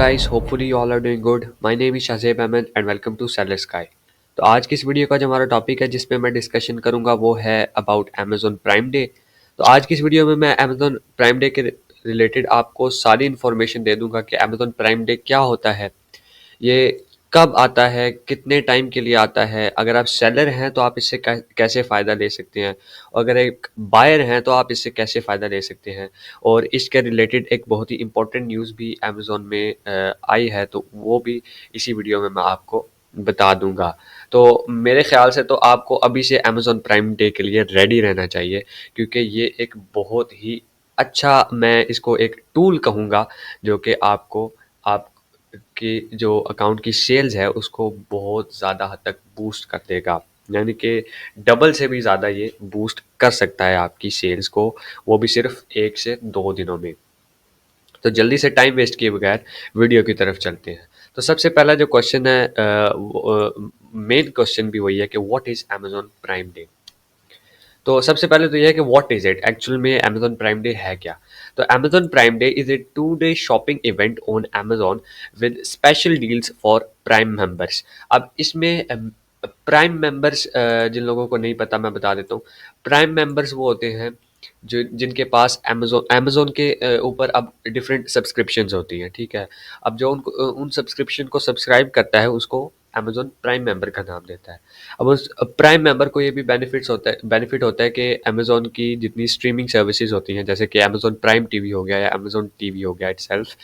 guys, hopefully you all are doing good. My name is Shahzeb Ahmed and welcome to Seller Sky. तो आज की इस video का जो हमारा टॉपिक है जिसपे मैं डिस्कशन करूंगा वो है अबाउट Amazon प्राइम डे। तो आज की इस वीडियो में मैं Amazon प्राइम डे के रिलेटेड आपको सारी इन्फॉर्मेशन दे दूंगा कि Amazon प्राइम डे क्या होता है, ये कब आता है, कितने टाइम के लिए आता है, अगर आप सेलर हैं तो आप इससे कैसे फ़ायदा ले सकते हैं, अगर एक बायर हैं तो आप इससे कैसे फ़ायदा ले सकते हैं। और इसके रिलेटेड एक बहुत ही इम्पोर्टेंट न्यूज़ भी अमेज़न में आई है, तो वो भी इसी वीडियो में मैं आपको बता दूंगा। तो मेरे ख्याल से तो आपको अभी से अमेज़न प्राइम डे के लिए रेडी रहना चाहिए, क्योंकि ये एक बहुत ही अच्छा, मैं इसको एक टूल कहूँगा जो कि आपको आप कि जो अकाउंट की सेल्स है उसको बहुत ज़्यादा हद तक बूस्ट कर देगा। यानी कि डबल से भी ज़्यादा ये बूस्ट कर सकता है आपकी सेल्स को, वो भी सिर्फ 1 से 2 दिनों में। तो जल्दी से टाइम वेस्ट किए बगैर वीडियो की तरफ चलते हैं। तो सबसे पहला जो क्वेश्चन है, मेन क्वेश्चन भी वही है कि what is Amazon prime day? तो सबसे पहले तो ये है कि व्हाट इज़ इट? एक्चुअल में अमेज़न प्राइम डे है क्या? तो Amazon prime day is a 2 day shopping event on Amazon with special deals for prime members. अब इसमें प्राइम मेंबर्स, जिन लोगों को नहीं पता मैं बता देता हूँ। प्राइम मेंबर्स वो होते हैं जो जिनके पास अमेज़न अमेज़न के ऊपर अब डिफरेंट सब्सक्रिप्शंस होती हैं, ठीक है? अब जो उनको उन सब्सक्रिप्शन को सब्सक्राइब करता है उसको अमेज़न प्राइम मेंबर का नाम देता है। अब उस प्राइम मेंबर को ये भी बेनिफिट होता है कि अमेज़न की जितनी स्ट्रीमिंग सर्विसेज होती हैं, जैसे कि अमेज़न प्राइम टीवी हो गया या अमेज़न टीवी हो गया इटसेल्फ,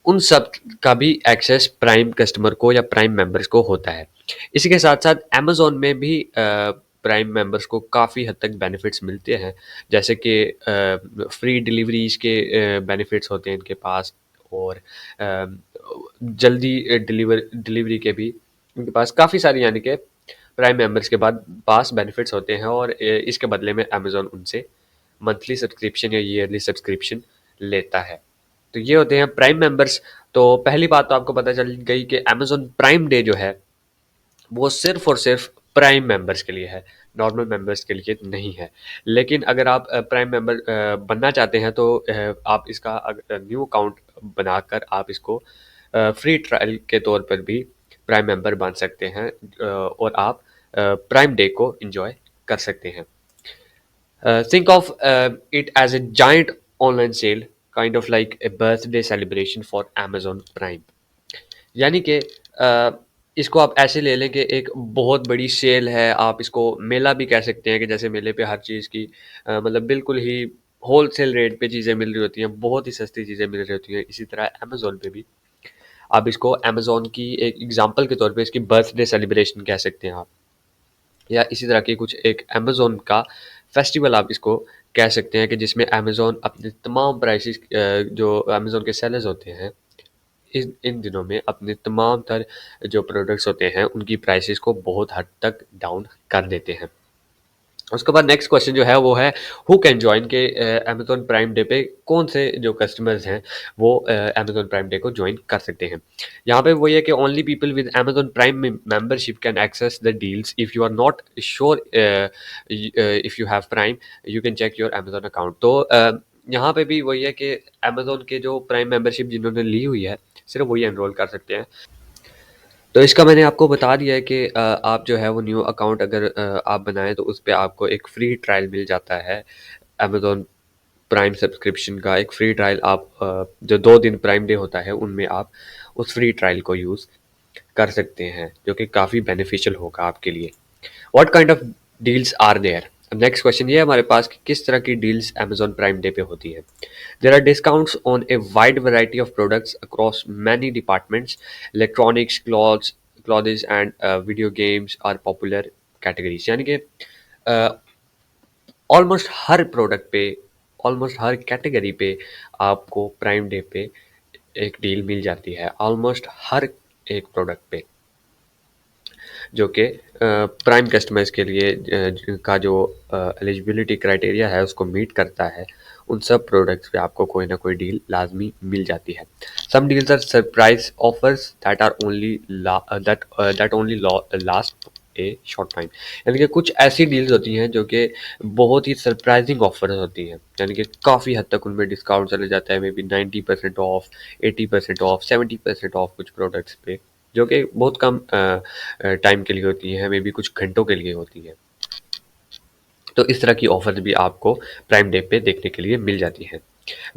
उन सब का भी एक्सेस प्राइम कस्टमर को या प्राइम मेंबर्स को होता है। इसी के साथ-साथ अमेज़न में भी प्राइम मेंबर्स को काफ़ी हद तक बेनिफिट्स मिलते हैं, जैसे कि फ्री डिलीवरीज़ के बेनिफिट्स होते हैं इनके पास, और अ, जल्दी डिलीवरी के भी इनके पास काफ़ी सारी, यानी कि प्राइम मेंबर्स के बाद पास बेनिफिट्स होते हैं, और इसके बदले में अमेज़न उनसे मंथली सब्सक्रिप्शन या ईयरली सब्सक्रिप्शन लेता है। तो ये होते हैं प्राइम मेंबर्स। तो पहली बात तो आपको पता चल गई कि अमेज़न प्राइम डे जो है वो सिर्फ़ और सिर्फ़ प्राइम मेंबर्स के लिए है, नॉर्मल मेंबर्स के लिए नहीं है। लेकिन अगर आप प्राइम मेंबर बनना चाहते हैं तो आप इसका न्यू अकाउंट बनाकर आप इसको फ्री ट्रायल के तौर पर भी प्राइम मेंबर बन सकते हैं, और आप प्राइम डे को एन्जॉय कर सकते हैं। Think of it as a giant online sale, kind of like a birthday celebration for Amazon Prime. यानी कि इसको आप ऐसे ले लें कि एक बहुत बड़ी सेल है, आप इसको मेला भी कह सकते हैं कि जैसे मेले पे हर चीज़ की मतलब बिल्कुल ही होलसेल रेट पे चीज़ें मिल रही होती हैं, बहुत ही सस्ती चीज़ें मिल रही होती हैं। इसी तरह अमेज़न पे भी आप इसको अमेज़न की एक एग्ज़ाम्पल के तौर पे इसकी बर्थडे सेलिब्रेशन कह सकते हैं आप। या इसी तरह की कुछ एक अमेज़न का फेस्टिवल आप इसको कह सकते हैं कि जिसमें अमेज़न अपने तमाम प्राइसेस, जो अमेज़न के सेलर्स होते हैं, इन इन दिनों में अपने तमाम तर जो प्रोडक्ट्स होते हैं उनकी प्राइसेस को बहुत हद तक डाउन कर देते हैं। उसके बाद नेक्स्ट क्वेश्चन जो है वो है हु कैन जॉइन के अमेज़न प्राइम डे पे कौन से जो कस्टमर्स हैं वो अमेज़न प्राइम डे को जॉइन कर सकते हैं। यहाँ पे वही है कि only people with Amazon prime membership can access the deals. If you are not sure if you have prime you can check your Amazon account. तो यहाँ पे भी वही है कि अमेज़न के जो प्राइम मेंबरशिप जिन्होंने ली हुई है सिर्फ वही एनरोल कर सकते हैं। तो इसका मैंने आपको बता दिया है कि आप जो है वो न्यू अकाउंट अगर आप बनाएँ तो उस पे आपको एक फ्री ट्रायल मिल जाता है। अमेज़न प्राइम सब्सक्रिप्शन का एक फ्री ट्रायल आप जो 2 दिन प्राइम डे होता है उनमें आप उस फ्री ट्रायल को यूज़ कर सकते हैं, जो कि काफ़ी बेनिफिशियल होगा आपके लिए। What kind of deals are there? अब नेक्स्ट क्वेश्चन ये है हमारे पास कि किस तरह की डील्स अमेज़न प्राइम डे पे होती है। There are discounts on a wide variety of products across many departments. Electronics, clothes and video games are popular categories. यानी कि ऑलमोस्ट हर प्रोडक्ट पे, ऑलमोस्ट हर कैटेगरी पे आपको प्राइम डे पे एक डील मिल जाती है, ऑलमोस्ट हर एक प्रोडक्ट पे, जो कि प्राइम कस्टमर्स के लिए का जो एलिजिबिलिटी क्राइटेरिया है उसको मीट करता है, उन सब प्रोडक्ट्स पे आपको कोई ना कोई डील लाजमी मिल जाती है। Some deals are surprise offers that are only that only last a short time. यानी कि कुछ ऐसी डील्स होती हैं जो कि बहुत ही सरप्राइजिंग ऑफर्स होती हैं, यानी कि काफ़ी हद तक उनमें डिस्काउंट चले जाता है, may be 90% of, 80% of, 70% of कुछ प्रोडक्ट्स पे, जो कि बहुत कम टाइम के लिए होती है, मे बी कुछ घंटों के लिए होती है। तो इस तरह की ऑफर्स भी आपको प्राइम डे पे देखने के लिए मिल जाती हैं।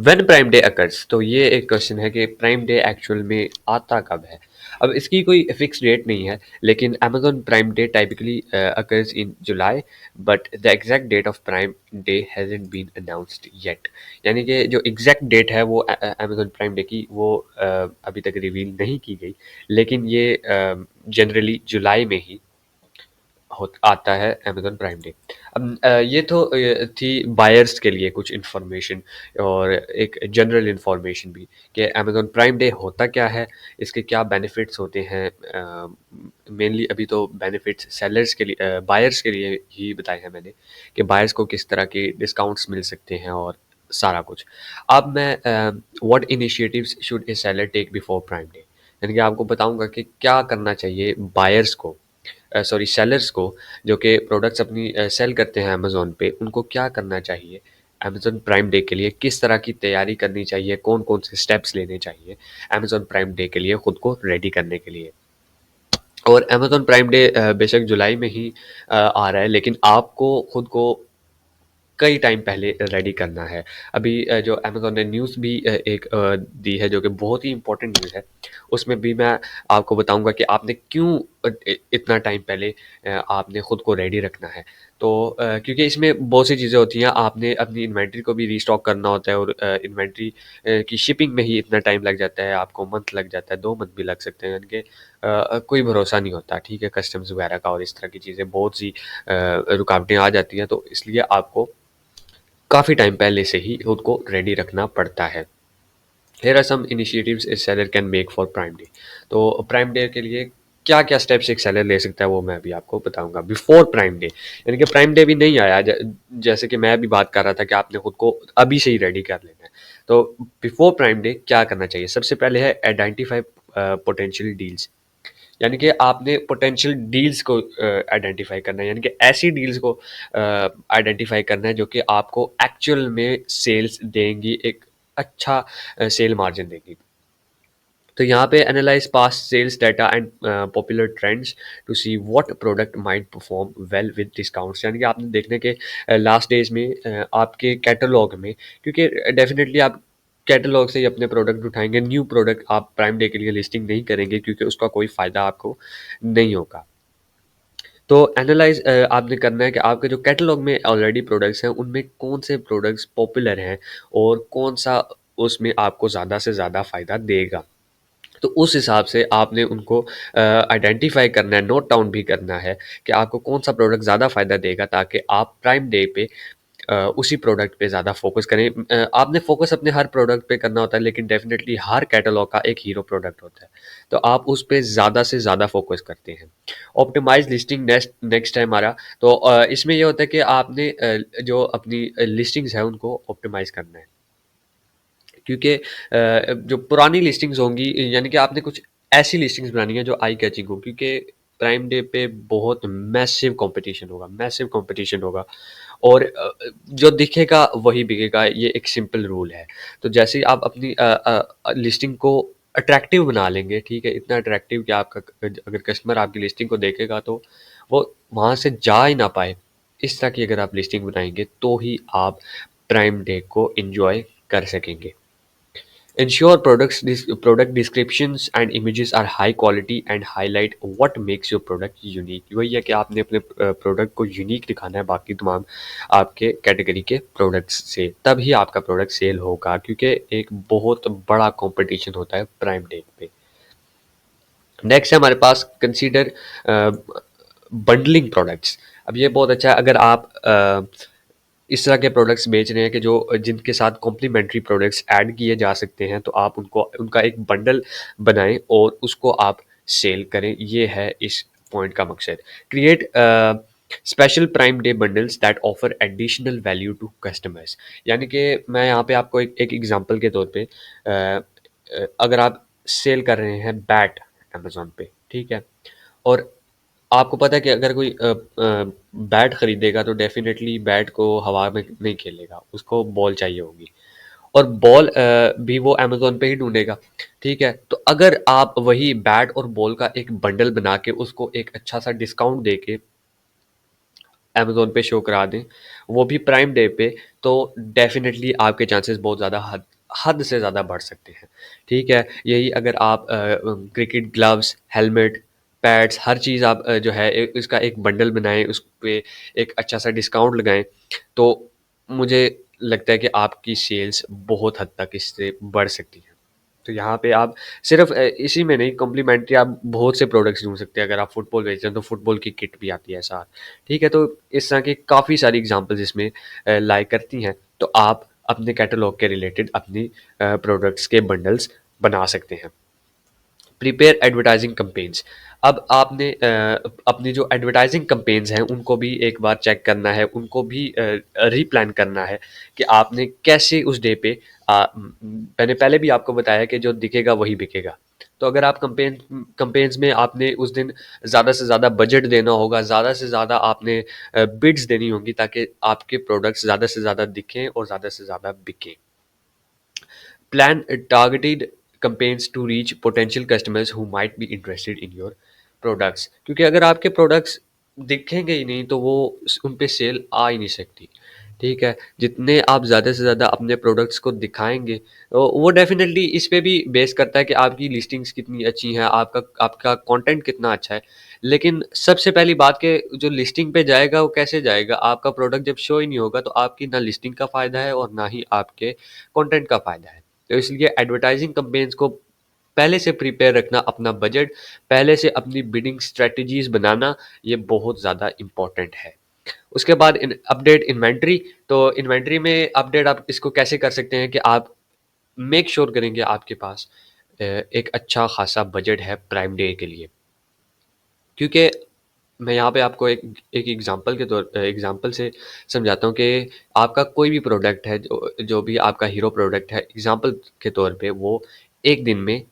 व्हेन प्राइम डे अकर्स, तो ये एक क्वेश्चन है कि प्राइम डे एक्चुअल में आता कब है। अब इसकी कोई फिक्स डेट नहीं है, लेकिन Amazon prime day typically occurs in July, but the exact date of prime day hasn't been announced yet. यानी कि जो एग्जैक्ट डेट है वो अमेजोन प्राइम डे की वो अभी तक रिवील नहीं की गई, लेकिन ये जनरली जुलाई में ही आता है अमेज़न प्राइम डे। अब ये तो थी बायर्स के लिए कुछ इन्फॉर्मेशन और एक जनरल इन्फॉर्मेशन भी, कि अमेज़न प्राइम डे होता क्या है, इसके क्या बेनिफिट्स होते हैं। मेनली अभी तो बेनिफिट्स सेलर्स के लिए, बायर्स के लिए ही बताए हैं मैंने, कि बायर्स को किस तरह के डिस्काउंट्स मिल सकते हैं और सारा कुछ। अब मैं what initiatives should a seller take before prime day, यानी कि आपको बताऊंगा कि क्या करना चाहिए बायर्स को, सॉरी सेलर्स को, जो कि प्रोडक्ट्स अपनी सेल करते हैं अमेज़न पे, उनको क्या करना चाहिए अमेज़न प्राइम डे के लिए, किस तरह की तैयारी करनी चाहिए, कौन-कौन से स्टेप्स लेने चाहिए अमेज़न प्राइम डे के लिए खुद को रेडी करने के लिए। और अमेज़न प्राइम डे बेशक जुलाई में ही आ रहा है, लेकिन आपको खुद को कई टाइम पहले रेडी करना है। अभी जो अमेज़न ने न्यूज़ भी एक दी है, जो कि बहुत ही इम्पोर्टेंट न्यूज़ है। उसमें भी मैं आपको बताऊँगा कि आपने क्यों इतना टाइम पहले आपने खुद को रेडी रखना है। तो क्योंकि इसमें बहुत सी चीज़ें होती हैं, आपने अपनी इन्वेंटरी को भी रीस्टॉक करना होता है, और इन्वेंटरी की शिपिंग में ही इतना टाइम लग जाता है, आपको मंथ लग जाता है, 2 मंथ भी लग सकते हैं, यानी कि कोई भरोसा नहीं होता, ठीक है, कस्टम्स वगैरह का, और इस तरह की चीज़ें बहुत सी रुकावटें आ जाती हैं, तो इसलिए आपको काफ़ी टाइम पहले से ही खुद को रेडी रखना पड़ता है। Here are some initiatives a seller can make for prime day. तो प्राइम डे के लिए क्या-क्या स्टेप्स एक सेलर ले सकता है, वो मैं अभी आपको बताऊँगा। बिफोर प्राइम डे, यानी कि प्राइम डे भी नहीं आया, जैसे कि मैं अभी बात कर रहा था कि आपने खुद को अभी से ही रेडी कर लेना है। तो बिफोर प्राइम डे क्या करना चाहिए? सबसे पहले है आइडेंटिफाई पोटेंशियल डील्स। यानी कि आपने पोटेंशियल डील्स को आइडेंटिफाई करना है, यानी कि ऐसी डील्स को आइडेंटिफाई करना है जो कि आपको एक्चुअल में सेल्स देंगी, एक अच्छा सेल मार्जिन देगी। तो यहाँ पे analyse past sales data and popular trends to see what product might perform well with discounts. यानी कि आपने देखने के लास्ट डेज में आपके कैटलॉग में, क्योंकि डेफिनेटली आप कैटलॉग से ही अपने प्रोडक्ट उठाएंगे, न्यू प्रोडक्ट आप प्राइम डे के लिए लिस्टिंग नहीं करेंगे, क्योंकि उसका कोई फ़ायदा आपको नहीं होगा। तो एनालाइज आपने करना है कि आपके जो कैटलॉग में ऑलरेडी प्रोडक्ट्स हैं, उनमें कौन से प्रोडक्ट्स पॉपुलर हैं और कौन सा उसमें आपको ज़्यादा से ज़्यादा फ़ायदा देगा। तो उस हिसाब से आपने उनको आइडेंटिफ़ाई करना है, नोट डाउन भी करना है कि आपको कौन-सा प्रोडक्ट ज़्यादा फ़ायदा देगा, ताकि आप प्राइम डे पे उसी प्रोडक्ट पे ज़्यादा फ़ोकस करें। आपने फ़ोकस अपने हर प्रोडक्ट पे करना होता है, लेकिन डेफ़िनेटली हर कैटलॉग का एक हीरो प्रोडक्ट होता है। तो आप उस पे ज़्यादा से ज़्यादा फ़ोकस करते हैं। ऑप्टिमाइज़ लिस्टिंग नेक्स्ट नेक्स्ट है हमारा। तो इसमें ये होता है कि आपने जो अपनी लिस्टिंग्स हैं, उनको ऑप्टिमाइज़ करना है। क्योंकि जो पुरानी लिस्टिंग्स होंगी, यानी कि आपने कुछ ऐसी लिस्टिंग्स बनानी है जो आई कैचिंग हो, क्योंकि प्राइम डे पे बहुत मैसिव कंपटीशन होगा, और जो दिखेगा वही बिकेगा, ये एक सिंपल रूल है। तो जैसे ही आप अपनी लिस्टिंग को अट्रैक्टिव बना लेंगे, ठीक है, इतना अट्रैक्टिव कि आपका अगर कस्टमर आपकी लिस्टिंग को देखेगा तो वो वहाँ से जा ही ना पाए, इस तरह की अगर आप लिस्टिंग बनाएंगे तो ही आप प्राइम डे को इंजॉय कर सकेंगे। Ensure product descriptions and images are high quality and highlight what makes your product unique। वही है कि आपने अपने प्रोडक्ट को यूनिक दिखाना है बाकी तमाम आपके कैटेगरी के प्रोडक्ट्स से, तभी आपका प्रोडक्ट सेल होगा, क्योंकि एक बहुत बड़ा कंपटीशन होता है प्राइम डे पे। नेक्स्ट है हमारे पास कंसीडर बंडलिंग प्रोडक्ट्स। अब ये बहुत अच्छा है, अगर आप इस तरह के प्रोडक्ट्स बेच रहे हैं कि जो जिनके साथ कॉम्प्लीमेंट्री प्रोडक्ट्स ऐड किए जा सकते हैं, तो आप उनको उनका एक बंडल बनाएं और उसको आप सेल करें। ये है इस पॉइंट का मकसद। Create special prime day bundles that offer additional value to customers. यानी कि मैं यहाँ पे आपको एक एग्जांपल के तौर पे अगर आप सेल कर रहे हैं बैट अमेजोन पे, ठीक है, और आपको पता है कि अगर कोई बैट खरीदेगा तो डेफिनेटली बैट को हवा में नहीं खेलेगा, उसको बॉल चाहिए होगी और बॉल भी वो अमेज़न पे ही ढूँढेगा, ठीक है? तो अगर आप वही बैट और बॉल का एक बंडल बना के उसको एक अच्छा-सा डिस्काउंट देके अमेज़न पे शो करा दें, वो भी प्राइम डे पे, तो डेफ़िनेटली आपके चांसेस बहुत ज़्यादा हद हद से ज़्यादा बढ़ सकते हैं, ठीक है? यही अगर आप क्रिकेट ग्लव्स, हेलमेट, पैड्स हर चीज़ आप जो है इसका एक बंडल बनाएँ, उस पे एक अच्छा-सा डिस्काउंट लगाएँ, तो मुझे लगता है कि आपकी सेल्स बहुत हद तक इससे बढ़ सकती हैं। तो यहाँ पे आप सिर्फ़ इसी में नहीं कॉम्प्लीमेंट्री आप बहुत से प्रोडक्ट्स ढूँढ सकते हैं। अगर आप फुटबॉल बेच रहे हैं तो फुटबॉल की किट भी आती है साथ, ठीक है? तो इस तरह की काफ़ी सारी एग्ज़ाम्पल्स इसमें लाई करती हैं। तो आप अपने कैटलॉग के रिलेटेड अपनी प्रोडक्ट्स के बंडल्स बना सकते हैं। Prepare advertising campaigns. अब आपने अपनी जो एडवर्टाइजिंग कैंपेन्स हैं उनको भी एक बार चेक करना है, उनको भी रीप्लान करना है कि आपने कैसे उस डे पे मैंने पहले भी आपको बताया कि जो दिखेगा वही बिकेगा। तो अगर आप कैंपेन्स में आपने उस दिन ज़्यादा से ज़्यादा बजट देना होगा, ज़्यादा से ज़्यादा आपने बिड्स देनी होंगी ताकि आपके प्रोडक्ट्स ज़्यादा से ज़्यादा दिखें और ज़्यादा से ज़्यादा बिकें। Plan targeted campaigns to reach potential customers who might be interested in your products क्योंकि अगर आपके प्रोडक्ट्स दिखेंगे ही नहीं तो वो उन पे सेल आ ही नहीं सकती, ठीक है? जितने आप ज़्यादा से ज़्यादा अपने प्रोडक्ट्स को दिखाएँगे वो डेफ़िनेटली इस पे भी बेस करता है कि आपकी लिस्टिंग्स कितनी अच्छी हैं, आपका आपका कंटेंट कितना अच्छा है। लेकिन सबसे पहली बात कि जो लिस्टिंग पे जाएगा वो कैसे जाएगा? आपका प्रोडक्ट जब शो ही नहीं होगा तो आपकी ना लिस्टिंग का फ़ायदा है और ना ही आपके कंटेंट का फ़ायदा है। तो इसलिए एडवर्टाइजिंग कैंपेन्स को पहले से प्रिपेयर रखना, अपना बजट पहले से अपनी बिडिंग स्ट्रैटेजीज़ बनाना, ये बहुत ज़्यादा इम्पोर्टेंट है। उसके बाद अपडेट इन्वेंटरी, तो इन्वेंटरी में अपडेट आप इसको कैसे कर सकते हैं कि आप मेक श्योर करेंगे आपके पास एक अच्छा खासा बजट है प्राइम डे के लिए। क्योंकि मैं यहाँ पे आपको एक एक एग्ज़ाम्पल से समझाता हूँ कि आपका कोई भी प्रोडक्ट है जो जो भी आपका हीरो प्रोडक्ट है, एग्ज़ाम्पल के तौर पे वो एक दिन में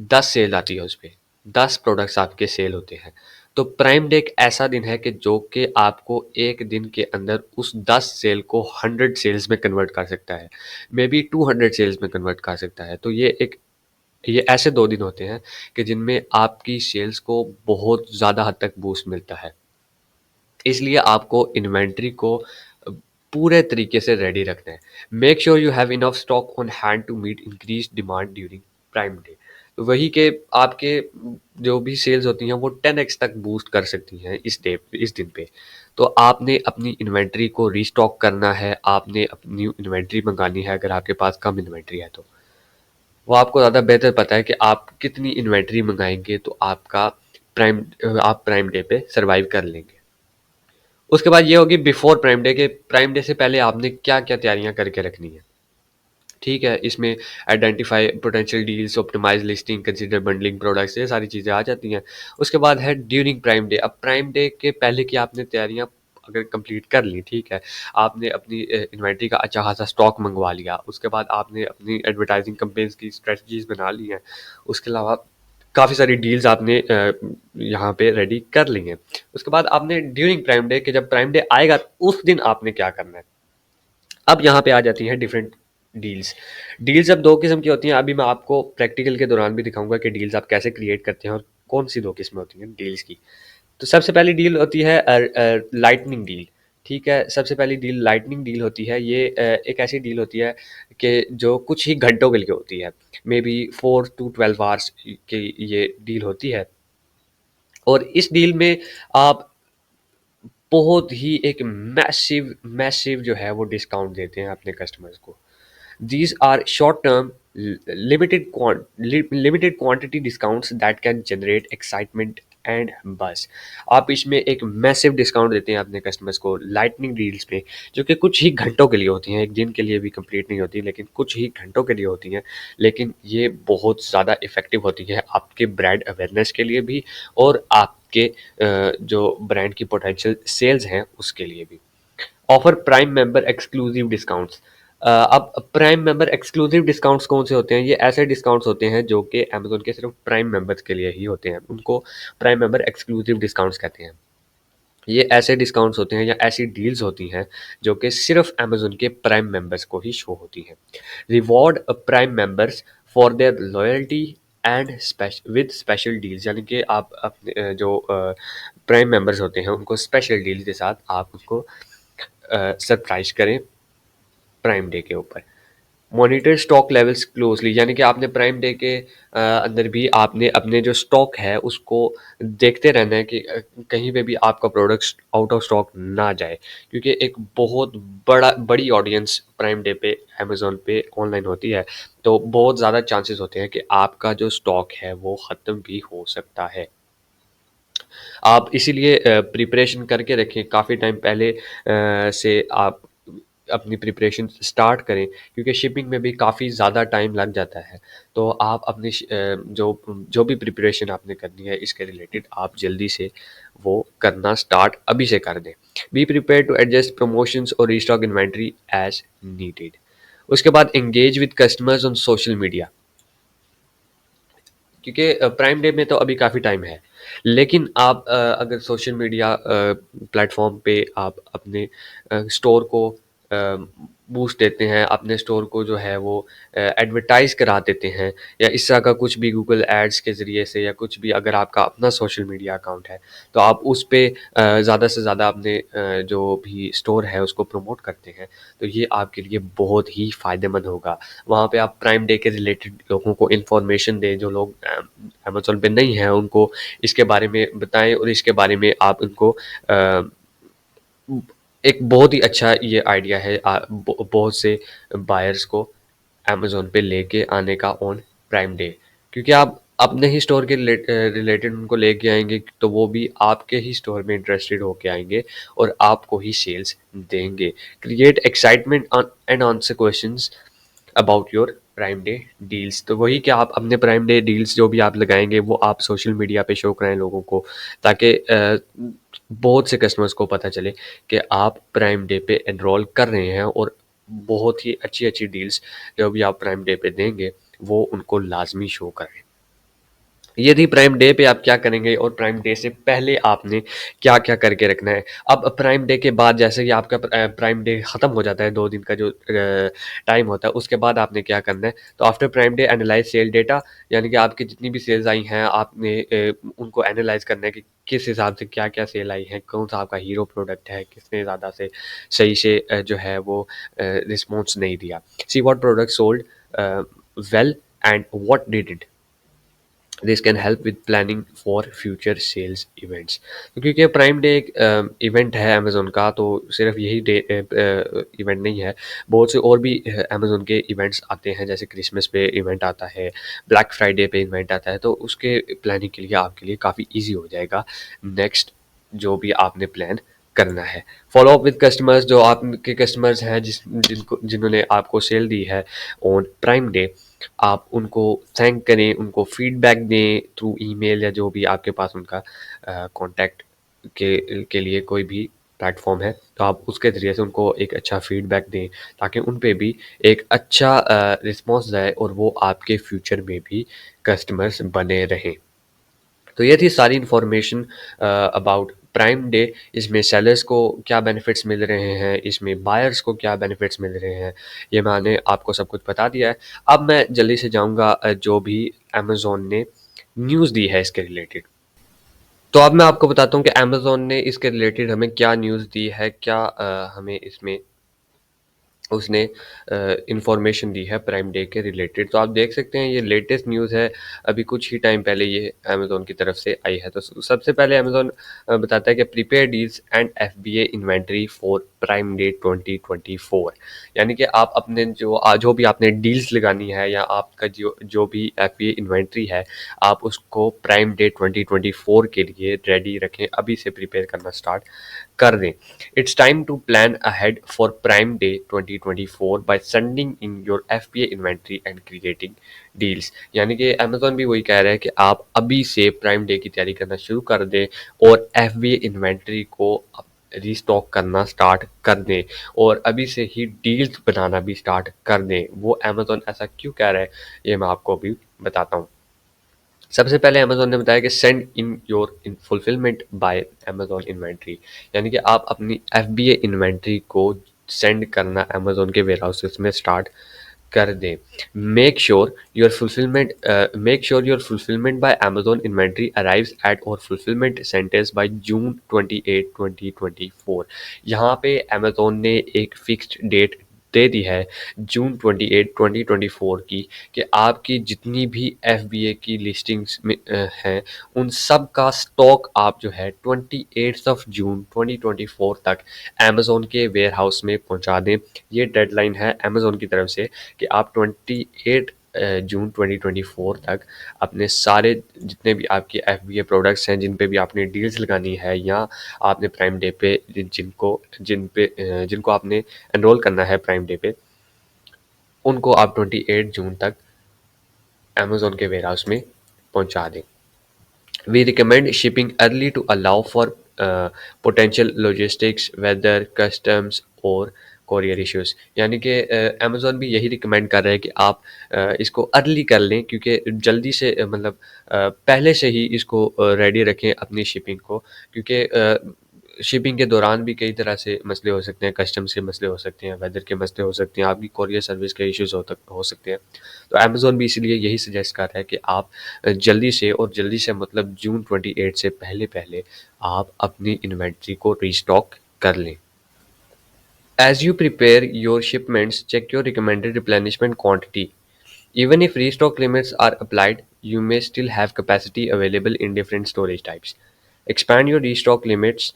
10 सेल आती है उसपे, 10 प्रोडक्ट्स आपके सेल होते हैं। तो प्राइम डे एक ऐसा दिन है कि जो कि आपको 1 दिन के अंदर उस 10 सेल को 100 सेल्स में कन्वर्ट कर सकता है, मेबी 200 सेल्स में कन्वर्ट कर सकता है। तो ये ऐसे 2 दिन होते हैं कि जिनमें आपकी सेल्स को बहुत ज़्यादा हद तक बूस्ट मिलता है। इसलिए आपको इन्वेंटरी को पूरे तरीके से रेडी रखना है। Make sure you have enough stock on hand to meet increased demand during prime day. तो वही के आपके जो भी सेल्स होती हैं वो 10x तक बूस्ट कर सकती हैं इस दिन पे। तो आपने अपनी इन्वेंटरी को रीस्टॉक करना है, आपने अपनी इन्वेंटरी मंगानी है अगर आपके पास कम इन्वेंटरी है तो। वो आपको ज़्यादा बेहतर पता है कि आप कितनी इन्वेंटरी मंगाएँगे तो आप प्राइम डे पे सर्वाइव कर लेंगे। उसके बाद ये होगी बिफोर प्राइम डे के प्राइम डे से पहले आपने क्या-क्या तैयारियाँ करके रखनी है, ठीक है? इसमें identify potential deals, optimise listing, consider bundling products ये सारी चीज़ें आ जाती हैं। उसके बाद है ड्यूरिंग प्राइम डे। अब प्राइम डे के पहले की आपने तैयारियाँ अगर कंप्लीट कर ली, ठीक है? आपने अपनी इन्वेंटरी का अच्छा खासा स्टॉक मँगवा लिया, उसके बाद आपने अपनी एडवर्टाइज़िंग कैम्पेन्स की स्ट्रैटेजीज़ बना ली हैं। उसके अलावा काफ़ी सारी डील्स आपने यहाँ पे रेडी कर ली हैं। उसके बाद आपने ड्यूरिंग प्राइम डे कि जब प्राइम डे आएगा उस दिन आपने क्या करना है। अब यहाँ पे आ जाती हैं डिफरेंट डील्स। डील्स अब 2 किस्म की होती हैं, अभी मैं आपको प्रैक्टिकल के दौरान भी दिखाऊँगा कि डील्स आप कैसे क्रिएट करते हैं और कौन-सी 2 किस्में होती हैं डील्स की। तो सबसे पहली डील होती है लाइटनिंग डील, ठीक है? सबसे पहली डील लाइटनिंग डील होती है, ये एक ऐसी डील होती है कि जो कुछ ही घंटों के लिए होती है, मेबी 4 टू 12 आवर्स की ये डील होती है और इस डील में आप बहुत ही एक मैसिव मैसिव जो है वो डिस्काउंट देते हैं अपने कस्टमर्स को। These are short-term, limited quantity discounts that can generate excitement and buzz. आप इसमें एक मैसिव डिस्काउंट देते हैं अपने कस्टमर्स को लाइटनिंग डील्स पे, जो कि कुछ ही घंटों के लिए होती हैं, एक दिन के लिए भी कंप्लीट नहीं होती, लेकिन कुछ ही घंटों के लिए होती हैं। लेकिन ये बहुत ज़्यादा इफ़ेक्टिव होती है आपके ब्रांड अवेयरनेस के लिए भी और आपके जो ब्रांड की पोटेंशियल सेल्स हैं, उसके लिए भी। Offer prime member exclusive discounts. अब प्राइम मेंबर एक्सक्लूसिव डिस्काउंट्स कौन से होते हैं? ये ऐसे डिस्काउंट्स होते हैं जो कि अमेज़न के सिर्फ प्राइम मेंबर्स के लिए ही होते हैं। उनको प्राइम मेंबर एक्सक्लूसिव डिस्काउंट्स कहते हैं। ये ऐसे डिस्काउंट्स होते हैं या ऐसी डील्स होती हैं जो कि सिर्फ अमेज़न के प्राइम मेंबर्स को ही शो होती हैं। Reward prime members for their loyalty and special deals, यानी कि आप अपने जो प्राइम मेंबर्स होते हैं उनको स्पेशल डील के साथ आप उनको सरप्राइज़ करें प्राइम डे के ऊपर। मॉनिटर स्टॉक लेवल्स क्लोजली, यानी कि आपने प्राइम डे के अंदर भी आपने अपने जो स्टॉक है उसको देखते रहना है कि कहीं पे भी आपका प्रोडक्ट आउट ऑफ स्टॉक ना जाए, क्योंकि एक बहुत बड़ी ऑडियंस प्राइम डे पे अमेज़न पे ऑनलाइन होती है। तो बहुत ज़्यादा चांसेस होते हैं कि आपका जो स्टॉक है वो ख़त्म भी हो सकता है। आप इसीलिए प्रिपरेशन करके रखें, काफ़ी टाइम पहले से आप अपनी प्रिपरेशन स्टार्ट करें, क्योंकि शिपिंग में भी काफ़ी ज़्यादा टाइम लग जाता है। तो आप अपनी जो भी प्रिपरेशन आपने करनी है इसके रिलेटेड आप जल्दी से वो करना स्टार्ट अभी से कर दें। Be prepare to adjust promotions और रीस्टॉक इन्वेंटरी एज़ नीडेड। उसके बाद engage with customers on social media, क्योंकि प्राइम डे में तो अभी काफ़ी टाइम है, लेकिन आप अगर सोशल मीडिया प्लेटफॉर्म पे आप अपने स्टोर को बूस्ट देते हैं, अपने स्टोर को जो है वो एडवर्टाइज करा देते हैं, या इस तरह का कुछ भी गूगल एड्स के ज़रिए से, या कुछ भी अगर आपका अपना सोशल मीडिया अकाउंट है तो आप उस पे ज़्यादा से ज़्यादा अपने जो भी स्टोर है उसको प्रमोट करते हैं, तो ये आपके लिए बहुत ही फ़ायदेमंद होगा। वहाँ पे आप प्राइम डे के रिलेटेड लोगों को इन्फॉर्मेशन दें, जो लोग अमेज़न पे नहीं हैं उनको इसके बारे में बताएँ, और इसके बारे में आप उनको अ, एक बहुत ही अच्छा ये आइडिया है बहुत से बायर्स को अमेज़न पे लेके आने का ऑन प्राइम डे, क्योंकि आप अपने ही स्टोर के रिलेटेड उनको लेके आएँगे तो वो भी आपके ही स्टोर में इंटरेस्टेड होके आएँगे और आपको ही सेल्स देंगे। Create excitement and answer questions about your prime day deals, तो वही कि आप अपने प्राइम डे डील्स जो भी आप लगाएँगे वो आप सोशल मीडिया पे शो कराएँ लोगों को, ताकि बहुत से कस्टमर्स को पता चले कि आप प्राइम डे पे एनरोल कर रहे हैं, और बहुत ही अच्छी-अच्छी डील्स जो भी आप प्राइम डे पे देंगे वो उनको लाज़मी शो करें। ये थी प्राइम डे पे आप क्या करेंगे, और प्राइम डे से पहले आपने क्या-क्या करके रखना है। अब प्राइम डे के बाद जैसे ही आपका प्राइम डे ख़त्म हो जाता है, 2 दिन का जो टाइम होता है, उसके बाद आपने क्या करना है, तो after prime day analyse sale data, यानी कि आपकी जितनी भी सेल्स आई हैं, आपने उनको एनालाइज़ करना है कि किस हिसाब से क्या-क्या सेल आई हैं, कौन-सा आपका हीरो प्रोडक्ट है, किसने ज़्यादा से सही से जो है वो रिस्पॉन्स नहीं दिया। See what product sold well and what did it. This can help with planning for future sales events. तो क्योंकि प्राइम डे एक इवेंट है अमेज़न का, तो सिर्फ यही डे इवेंट नहीं है, बहुत से और भी अमेज़न के इवेंट्स आते हैं, जैसे क्रिसमस पे इवेंट आता है, ब्लैक फ्राइडे पे इवेंट आता है, तो उसके प्लानिंग के लिए आपके लिए काफ़ी ईजी हो जाएगा नेक्स्ट जो भी आपने प्लान करना है। फॉलो अप विद कस्टमर्स, जो आपके कस्टमर्स हैं जिन्होंने आपको सेल दी है ऑन प्राइम डे, आप उनको थैंक करें, उनको फीडबैक दें थ्रू ईमेल, या जो भी आपके पास उनका कॉन्टैक्ट के लिए कोई भी प्लेटफ़ॉर्म है, तो आप उसके ज़रिए से उनको एक अच्छा फीडबैक दें, ताकि उन पे भी एक अच्छा रिस्पॉन्स जाए और वो आपके फ्यूचर में भी कस्टमर्स बने रहें। तो ये थी सारी इन्फॉर्मेशन अबाउट प्राइम डे। इसमें सेलर्स को क्या बेनिफिट्स मिल रहे हैं, इसमें बायर्स को क्या बेनिफिट्स मिल रहे हैं, ये मैंने आपको सब कुछ बता दिया है। अब मैं जल्दी से जाऊँगा जो भी अमेज़न ने न्यूज़ दी है इसके रिलेटेड। तो अब मैं आपको बताता हूँ कि अमेज़न ने इसके रिलेटेड हमें क्या न्यूज़ दी है, क्या हमें इसमें उसने इन्फॉर्मेशन दी है प्राइम डे के रिलेटेड। तो आप देख सकते हैं ये लेटेस्ट न्यूज़ है, अभी कुछ ही टाइम पहले ये अमेज़न की तरफ से आई है। तो सबसे पहले अमेज़न बताता है कि prepaid deals and FBA inventory for prime day 2024, यानी कि आप अपने जो भी आपने डील्स लगानी है, या आपका जो जो भी एफबीए इन्वेंटरी है, आप उसको प्राइम डे 2024 के लिए रेडी रखें, अभी से प्रिपेयर करना स्टार्ट कर दें। It's time to plan ahead for Prime Day 2024 by sending in your FBA inventory and creating deals। यानी कि अमेज़न भी वही कह रहा है कि आप अभी से प्राइम डे की तैयारी करना शुरू कर दें, और FBA इन्वेंटरी को रीस्टॉक करना स्टार्ट कर दें और अभी से ही डील्स बनाना भी स्टार्ट कर दें। वो अमेज़न ऐसा क्यों कह रहा है, ये मैं आपको अभी बताता हूँ। सबसे पहले अमेज़न ने बताया कि send in your in fulfilment bye Amazon inventory, यानी कि आप अपनी एफबीए इन्वेंट्री को सेंड करना अमेज़न के वेयरहाउसेस में स्टार्ट कर दें। Make sure your fulfilment bye Amazon inventory arrives eight और फुलफिलमेंट सेंटर्स बाय जून 28, 2024। यहाँ पे अमेज़न ने एक फिक्स्ड डेट दे दी है जून 28, 2024 की, कि आपकी जितनी भी एफबीए की लिस्टिंग्स में हैं, उन सब का स्टॉक आप जो है 28 ऑफ जून 2024 तक अमेज़न के वेयरहाउस में पहुंचा दें। ये डेडलाइन है अमेज़न की तरफ से कि आप 28 जून 2024 तक अपने सारे जितने भी आपके एफबीए प्रोडक्ट्स हैं, जिन पे भी आपने डील्स लगानी है या आपने प्राइम डे पे जिनको आपने एनरोल करना है प्राइम डे पे, उनको आप 28 जून तक अमेज़न के वेयरहाउस में पहुंचा दें। We recommend shipping early to allow for potential logistics, weather, customs और कोरियर इश्यूज। यानी कि अमेज़न भी यही रिकमेंड कर रहा है कि आप इसको अर्ली कर लें, क्योंकि जल्दी से मतलब पहले से ही इसको रेडी रखें अपनी शिपिंग को, क्योंकि शिपिंग के दौरान भी कई तरह से मसले हो सकते हैं, कस्टम्स के मसले हो सकते हैं, वेदर के मसले हो सकते हैं, आपकी कोरियर सर्विस के इश्यूज हो सकते हैं। तो अमेज़न भी इसलिए यही सजेस्ट कर रहा है कि आप जल्दी से मतलब जून 28 से पहले आप अपनी इन्वेंट्री को रीस्टॉक कर लें। As you prepare your shipments, check your recommended replenishment quantity. Even if restock limits are applied, you may still have capacity available in different storage types. Expand your restock limits.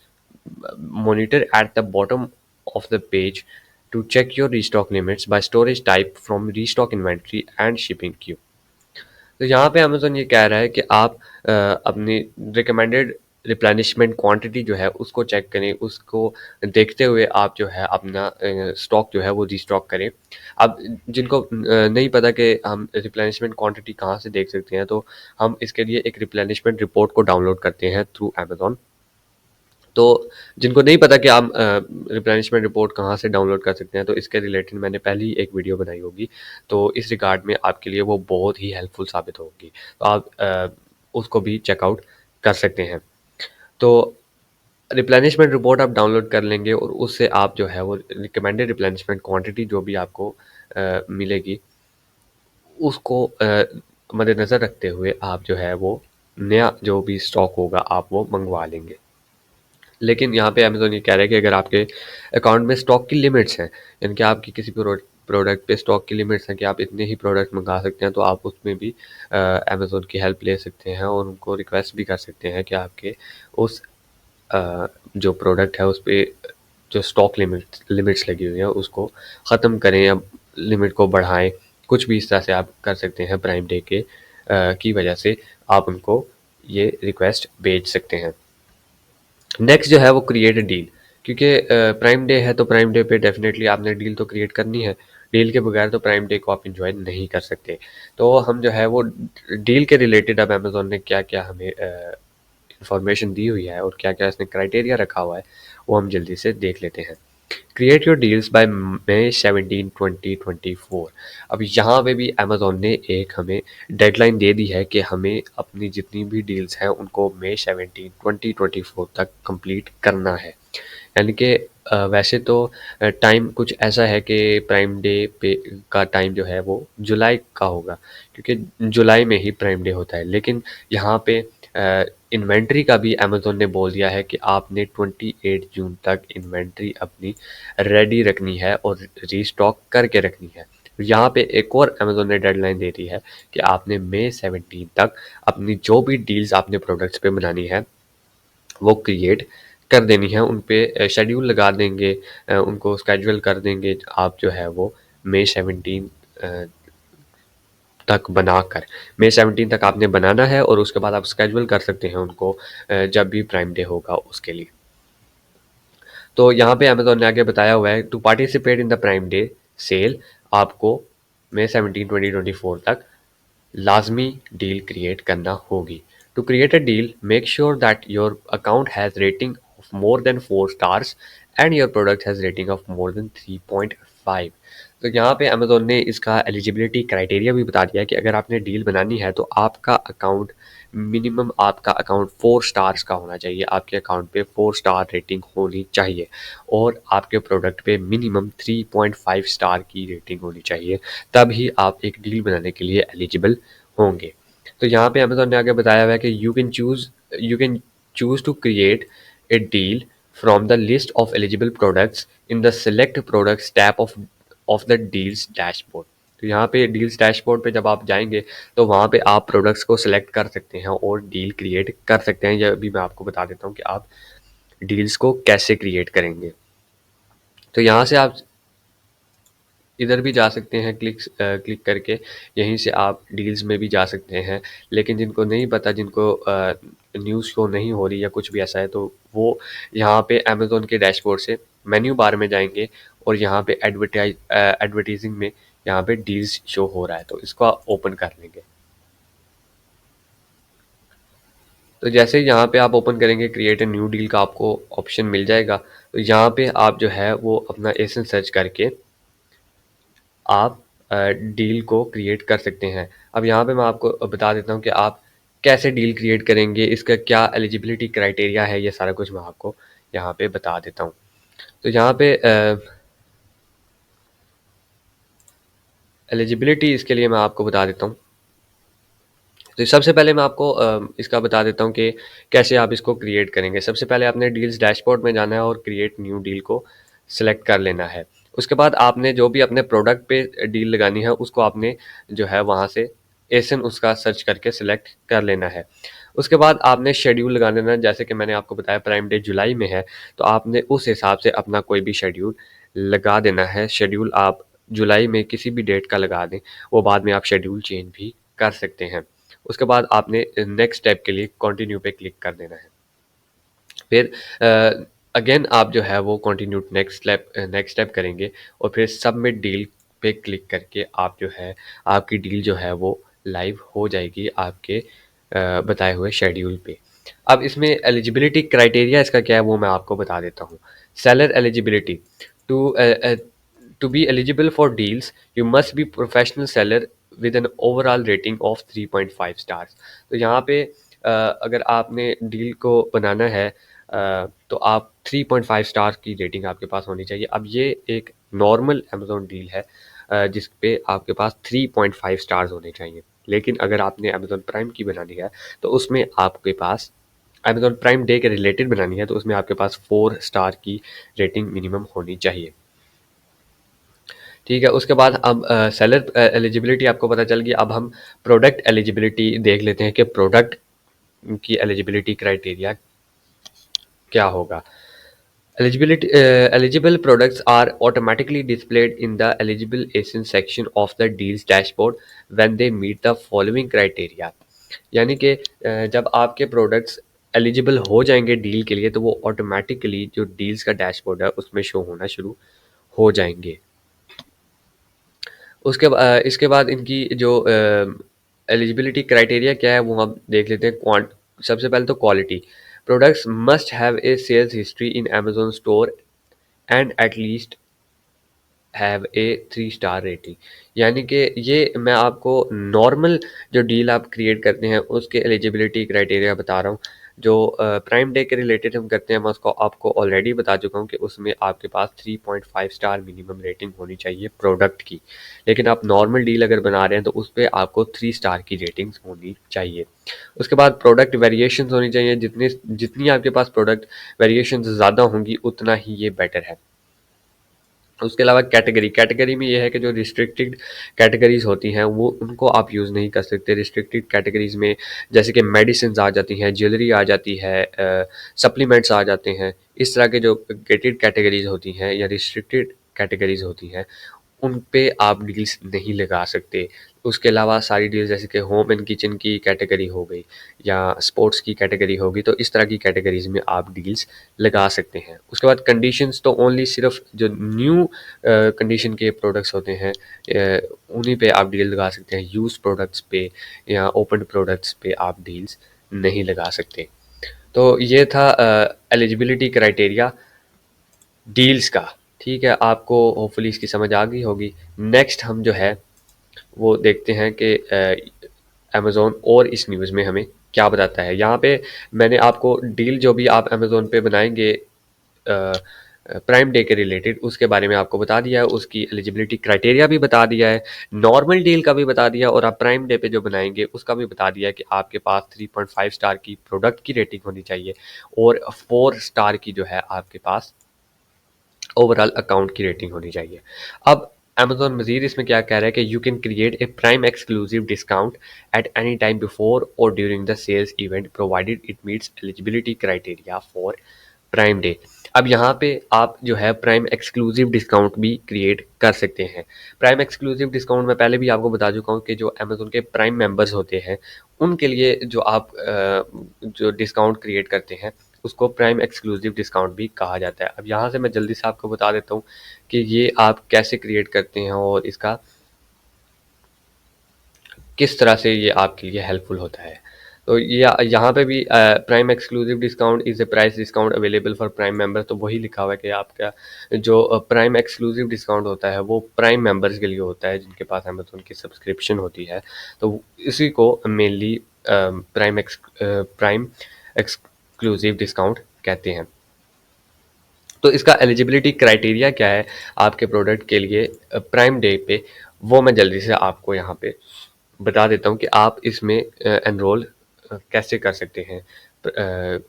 Monitor at the bottom of the page to check your restock limits by storage type from restock inventory and shipping queue. तो यहाँ पे Amazon ये कह रहा है कि आप अपनी रिकमेंडेड रिप्लेनिशमेंट क्वांटिटी जो है उसको चेक करें, उसको देखते हुए आप जो है अपना स्टॉक जो है वो रीस्टॉक करें। अब जिनको नहीं पता कि हम रिप्लेनिशमेंट क्वांटिटी कहाँ से देख सकते हैं, तो हम इसके लिए एक रिप्लेनिशमेंट रिपोर्ट को डाउनलोड करते हैं थ्रू अमेज़न। तो जिनको नहीं पता कि आप रिप्लेनिशमेंट रिपोर्ट कहाँ से डाउनलोड कर सकते हैं, तो इसके रिलेटेड मैंने पहले ही एक वीडियो बनाई होगी, तो इस रिगार्ड में आपके लिए वो बहुत ही हेल्पफुल साबित होगी, तो आप उसको भी चेकआउट कर सकते हैं। तो रिप्लेनिशमेंट रिपोर्ट आप डाउनलोड कर लेंगे और उससे आप जो है वो रिकमेंडेड रिप्लेनिशमेंट क्वांटिटी जो भी आपको मिलेगी, उसको मद्देनज़र रखते हुए आप जो है वो नया जो भी स्टॉक होगा आप वो मंगवा लेंगे। लेकिन यहाँ पे अमेज़न ये कह रहा है कि अगर आपके अकाउंट में स्टॉक की लिमिट्स हैं, यानी कि आपकी किसी प्रोडक्ट पे स्टॉक की लिमिट्स हैं कि आप इतने ही प्रोडक्ट मंगा सकते हैं, तो आप उसमें भी अमेज़न की हेल्प ले सकते हैं और उनको रिक्वेस्ट भी कर सकते हैं कि आपके उस जो प्रोडक्ट है उस पे जो स्टॉक लिमिट्स लगी हुई हैं उसको ख़त्म करें या लिमिट को बढ़ाएं। कुछ भी इस तरह से आप कर सकते हैं प्राइम डे के की वजह से आप उनको ये रिक्वेस्ट भेज सकते हैं। नेक्स्ट जो है वो क्रिएट अ डील, क्योंकि प्राइम डे है तो प्राइम डे पे डेफिनेटली आपने डील तो क्रिएट करनी है। डील के बगैर तो प्राइम डे को आप इंजॉय नहीं कर सकते। तो हम जो है वो डील के रिलेटेड अब अमेज़न ने क्या-क्या हमें इन्फॉर्मेशन दी हुई है और क्या-क्या इसने क्राइटेरिया रखा हुआ है, वो हम जल्दी से देख लेते हैं। क्रिएट योर डील्स बाय मई 17, 2024। अब यहाँ पे भी अमेज़न ने एक हमें डेडलाइन दे दी है कि हमें अपनी जितनी भी डील्स हैं उनको मई 17, 2024 तक कंप्लीट करना है। यानी कि वैसे तो टाइम कुछ ऐसा है कि प्राइम डे पे का टाइम जो है वो जुलाई का होगा, क्योंकि जुलाई में ही प्राइम डे होता है। लेकिन यहाँ पे इन्वेंट्री का भी अमेज़न ने बोल दिया है कि आपने 28 जून तक इन्वेंट्री अपनी रेडी रखनी है और रीस्टॉक करके रखनी है। यहाँ पे एक और अमेज़न ने डेडलाइन दे दी है कि आपने मई 17 तक अपनी जो भी डील्स आपने प्रोडक्ट्स पे बनानी है वो क्रिएट कर देनी है, उन पे शेड्यूल लगा देंगे, उनको स्केड्यूल कर देंगे आप जो है वो मई 17 तक बनाकर। मई 17 तक आपने बनाना है और उसके बाद आप स्केड्यूल कर सकते हैं उनको जब भी प्राइम डे होगा उसके लिए। तो यहाँ पे अमेज़न ने आगे बताया हुआ है to participate in the prime day sale आपको मई 17, 2024 तक लाजमी डील क्रिएट करना होगी। To create a deal make sure that your account has rating of more than 4 stars and your product has rating of more than 3.5। तो यहाँ पे Amazon ने इसका एलिजिबिलिटी क्राइटेरिया भी बता दिया है कि अगर आपने डील बनानी है तो आपका अकाउंट 4 स्टार्स का होना चाहिए, आपके अकाउंट पे 4 स्टार रेटिंग होनी चाहिए और आपके प्रोडक्ट पे मिनिमम 3.5 स्टार की रेटिंग होनी चाहिए, तभी आप एक डील बनाने के लिए एलिजिबल होंगे। तो यहाँ पे अमेज़न ने आगे बताया हुआ है कि you can choose to create a deal from the list of eligible products in the select products tab of the deals dashboard. तो यहाँ पे डील्स डैशबोर्ड पे जब आप जाएंगे तो वहाँ पे आप प्रोडक्ट्स को सिलेक्ट कर सकते हैं और डील क्रिएट कर सकते हैं। यह भी मैं आपको बता देता हूँ कि आप डील्स को कैसे क्रिएट करेंगे। तो यहाँ से आप इधर भी जा सकते हैं क्लिक करके, यहीं से आप डील्स में भी जा सकते हैं। लेकिन जिनको नहीं पता, जिनको न्यूज़ शो नहीं हो रही या कुछ भी ऐसा है, तो वो यहाँ पे अमेज़न के डैशबोर्ड से मेन्यू बार में जाएंगे और यहाँ पे एडवर्टाइजिंग में यहाँ पे डील्स शो हो रहा है, तो इसको आप ओपन कर लेंगे। तो जैसे ही यहाँ पे आप ओपन करेंगे, क्रिएट ए न्यू डील का आपको ऑप्शन मिल जाएगा। तो यहाँ पे आप जो है वो अपना एसन सर्च करके आप डील को क्रिएट कर सकते हैं। अब यहाँ पे मैं आपको बता देता हूँ कि आप कैसे डील क्रिएट करेंगे, इसका क्या एलिजिबिलिटी क्राइटेरिया है, ये सारा कुछ मैं आपको यहाँ पे बता देता हूँ। तो यहाँ पे एलिजिबिलिटी इसके लिए मैं आपको बता देता हूँ। तो सबसे पहले मैं आपको इसका बता देता हूँ कि कैसे आप इसको क्रिएट करेंगे। सबसे पहले आपने डील्स डैशबोर्ड में जाना है और क्रिएट न्यू डील को सिलेक्ट कर लेना है। उसके बाद आपने जो भी अपने प्रोडक्ट पे डील लगानी है उसको आपने जो है वहाँ से एसन उसका सर्च करके सिलेक्ट कर लेना है। उसके बाद आपने शेड्यूल लगा देना है। जैसे कि मैंने आपको बताया प्राइम डे जुलाई में है, तो आपने उस हिसाब से अपना कोई भी शेड्यूल लगा देना है। शेड्यूल आप जुलाई में किसी भी डेट का लगा दें, वो बाद में आप शेड्यूल चेंज भी कर सकते हैं। उसके बाद आपने नेक्स्ट स्टेप के लिए कंटिन्यू पे क्लिक कर देना है। फिर अगेन आप जो है वो कंटिन्यू नेक्स्ट स्टेप करेंगे और फिर सबमिट डील पे क्लिक करके आप जो है आपकी डील जो है वो लाइव हो जाएगी आपके बताए हुए शेड्यूल पे। अब इसमें एलिजिबिलिटी क्राइटेरिया इसका क्या है वो मैं आपको बता देता हूँ। Seller eligibility to to be eligible for deals you must be professional seller with an overall rating of 3.5 stars. तो यहाँ पे अगर आपने डील को बनाना है तो आप 3.5 स्टार की रेटिंग आपके पास होनी चाहिए। अब ये एक नॉर्मल अमेज़न डील है जिस पे आपके पास 3.5 स्टार्स होने चाहिए। लेकिन अगर आपने अमेज़न प्राइम की बनानी है तो उसमें आपके पास अमेज़न प्राइम डे के रिलेटेड बनानी है तो उसमें आपके पास 4 स्टार की रेटिंग मिनिमम होनी चाहिए। ठीक है, उसके बाद अब सेलर एलिजिबिलिटी आपको पता चल गई। अब हम प्रोडक्ट एलिजिबिलिटी देख लेते हैं कि प्रोडक्ट की एलिजिबिलिटी क्राइटेरिया क्या होगा। Eligible products are automatically displayed in the eligible ASIN section of the deals dashboard when they meet the following criteria। यानी कि जब आपके प्रोडक्ट्स एलिजिबल हो जाएंगे डील के लिए तो वो ऑटोमेटिकली जो डील्स का डैशबोर्ड है उसमें शो होना शुरू हो जाएंगे। इसके बाद इनकी जो एलिजिबिलिटी क्राइटेरिया क्या है वो हम देख लेते हैं। सबसे पहले तो quality. Products must have a sales history in Amazon store and at least have a 3 star rating. यानी कि ये मैं आपको नॉर्मल जो डील आप क्रिएट करते हैं उसके एलिजिबिलिटी क्राइटेरिया बता रहा हूँ। जो प्राइम डे के रिलेटेड हम करते हैं मैं उसको आपको ऑलरेडी बता चुका हूँ कि उसमें आपके पास 3.5 स्टार मिनिमम रेटिंग होनी चाहिए प्रोडक्ट की। लेकिन आप नॉर्मल डील अगर बना रहे हैं तो उस पर आपको 3 स्टार की रेटिंग्स होनी चाहिए। उसके बाद प्रोडक्ट वेरिएशंस होनी चाहिए। जितनी आपके पास प्रोडक्ट वेरिएशंस ज़्यादा होंगी उतना ही ये बेटर है। उसके अलावा कैटेगरी में ये है कि जो रिस्ट्रिक्टेड कैटेगरीज होती हैं वो उनको आप यूज़ नहीं कर सकते। रिस्ट्रिक्टेड कैटेगरीज में जैसे कि मेडिसिन आ जाती हैं, ज्वेलरी आ जाती है, सप्लीमेंट्स आ जाते हैं। इस तरह के जो गेटेड कैटेगरीज होती हैं या रिस्ट्रिक्टेड कैटेगरीज होती हैं उन पे आप डील्स नहीं लगा सकते। उसके अलावा सारी डील्स जैसे कि होम एंड किचन की कैटेगरी हो गई या स्पोर्ट्स की कैटेगरी होगी तो इस तरह की कैटेगरीज में आप डील्स लगा सकते हैं। उसके बाद कंडीशंस तो ओनली सिर्फ जो न्यू कंडीशन के प्रोडक्ट्स होते हैं उन्हीं पे आप डील लगा सकते हैं। यूज़ प्रोडक्ट्स पे या ओपन प्रोडक्ट्स पे आप डील्स नहीं लगा सकते। तो ये था एलिजिबिलिटी क्राइटेरिया डील्स का। ठीक है, आपको होपफुली इसकी समझ आ गई होगी। नेक्स्ट हम जो है वो देखते हैं कि अमेज़ोन और इस न्यूज़ में हमें क्या बताता है। यहाँ पे मैंने आपको डील जो भी आप अमेज़ोन पे बनाएंगे प्राइम डे के रिलेटेड उसके बारे में आपको बता दिया है, उसकी एलिजिबिलिटी क्राइटेरिया भी बता दिया है, नॉर्मल डील का भी बता दिया, और आप प्राइम डे पे जो बनाएंगे उसका भी बता दिया है कि आपके पास 3.5 स्टार की प्रोडक्ट की रेटिंग होनी चाहिए और 4 स्टार की जो है आपके पास ओवरऑल अकाउंट की रेटिंग होनी चाहिए। अब अमेज़न मज़ीद इसमें क्या कह रहा है कि you can create a Prime exclusive discount at any time before और during the sales event provided it meets eligibility criteria for prime Day. अब यहाँ पे आप जो है प्राइम एक्सक्लूसिव डिस्काउंट भी क्रिएट कर सकते हैं। प्राइम एक्सक्लूसिव डिस्काउंट मैं पहले भी आपको बता चुका हूँ कि जो अमेज़न के प्राइम मेंबर्स होते हैं उनके लिए जो आप जो डिस्काउंट क्रिएट करते हैं उसको प्राइम एक्सक्लूसिव डिस्काउंट भी कहा जाता है। अब यहाँ से मैं जल्दी से आपको बता देता हूँ कि ये आप कैसे क्रिएट करते हैं और इसका किस तरह से ये आपके लिए हेल्पफुल होता है। तो ये यहाँ पे भी prime exclusive discount is a price discount available for prime member, तो वही लिखा हुआ है कि आपका जो प्राइम एक्सक्लूसिव डिस्काउंट होता है वो प्राइम मेंबर्स के लिए होता है जिनके पास अमेज़न की सब्सक्रिप्शन होती है। तो इसी को मेनली प्राइम एक्सक्लूसिव डिस्काउंट कहते हैं। तो इसका एलिजिबिलिटी क्राइटेरिया क्या है आपके प्रोडक्ट के लिए प्राइम डे पे, वो मैं जल्दी से आपको यहाँ पे बता देता हूँ कि आप इसमें एनरोल कैसे कर सकते हैं। अ,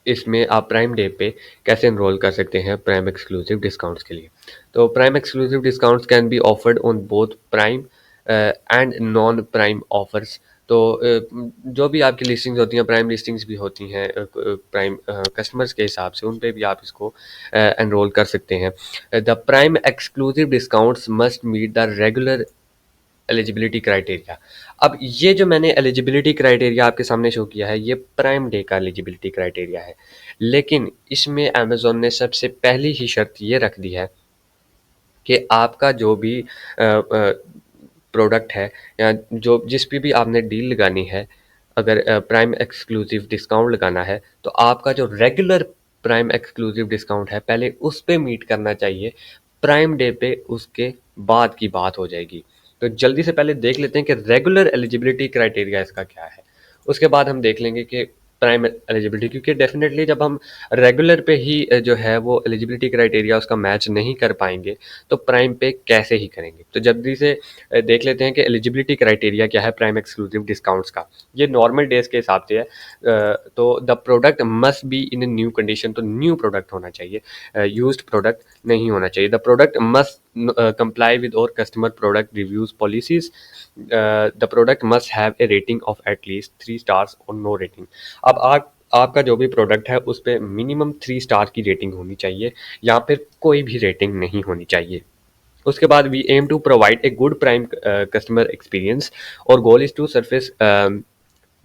इसमें आप प्राइम डे पे कैसे एनरोल कर सकते हैं प्राइम एक्सक्लूसिव डिस्काउंट्स के लिए। तो prime exclusive discounts can be offered on both prime and non prime offers. तो जो भी आपकी लिस्टिंग्स होती हैं, प्राइम लिस्टिंग्स भी होती हैं प्राइम कस्टमर्स के हिसाब से, उन पे भी आप इसको एनरोल कर सकते हैं। The prime exclusive discounts must meet the regular eligibility criteria. अब ये जो मैंने एलिजिबिलिटी क्राइटेरिया आपके सामने शो किया है ये प्राइम डे का एलिजिबिलिटी क्राइटेरिया है, लेकिन इसमें अमेज़न ने सबसे पहली ही शर्त ये रख दी है कि आपका जो भी प्रोडक्ट है या जो जिस पे भी आपने डील लगानी है, अगर प्राइम एक्सक्लूसिव डिस्काउंट लगाना है तो आपका जो रेगुलर प्राइम एक्सक्लूसिव डिस्काउंट है पहले उस पे मीट करना चाहिए, प्राइम डे पे उसके बाद की बात हो जाएगी। तो जल्दी से पहले देख लेते हैं कि रेगुलर एलिजिबिलिटी क्राइटेरिया इसका क्या है, उसके बाद हम देख लेंगे कि प्राइम एलिजिबिलिटी, क्योंकि डेफिनेटली जब हम रेगुलर पे ही जो है वो एलिजिबिलिटी क्राइटेरिया उसका मैच नहीं कर पाएंगे तो प्राइम पे कैसे ही करेंगे। तो जल्दी से देख लेते हैं कि एलिजिबिलिटी क्राइटेरिया क्या है प्राइम एक्सक्लूसिव डिस्काउंट्स का। ये नॉर्मल डेज के हिसाब से है। तो the product must be in a new condition, तो न्यू प्रोडक्ट होना चाहिए, यूज्ड प्रोडक्ट नहीं होना चाहिए। The product must comply with और customer product reviews policies. The product must have A rating of at least 3 stars और नो रेटिंग। अब आपका जो भी प्रोडक्ट है उस पर मिनिमम 3 स्टार की रेटिंग होनी चाहिए या फिर कोई भी रेटिंग नहीं होनी चाहिए। उसके बाद we aim to provide a good prime customer experience और goal is to surface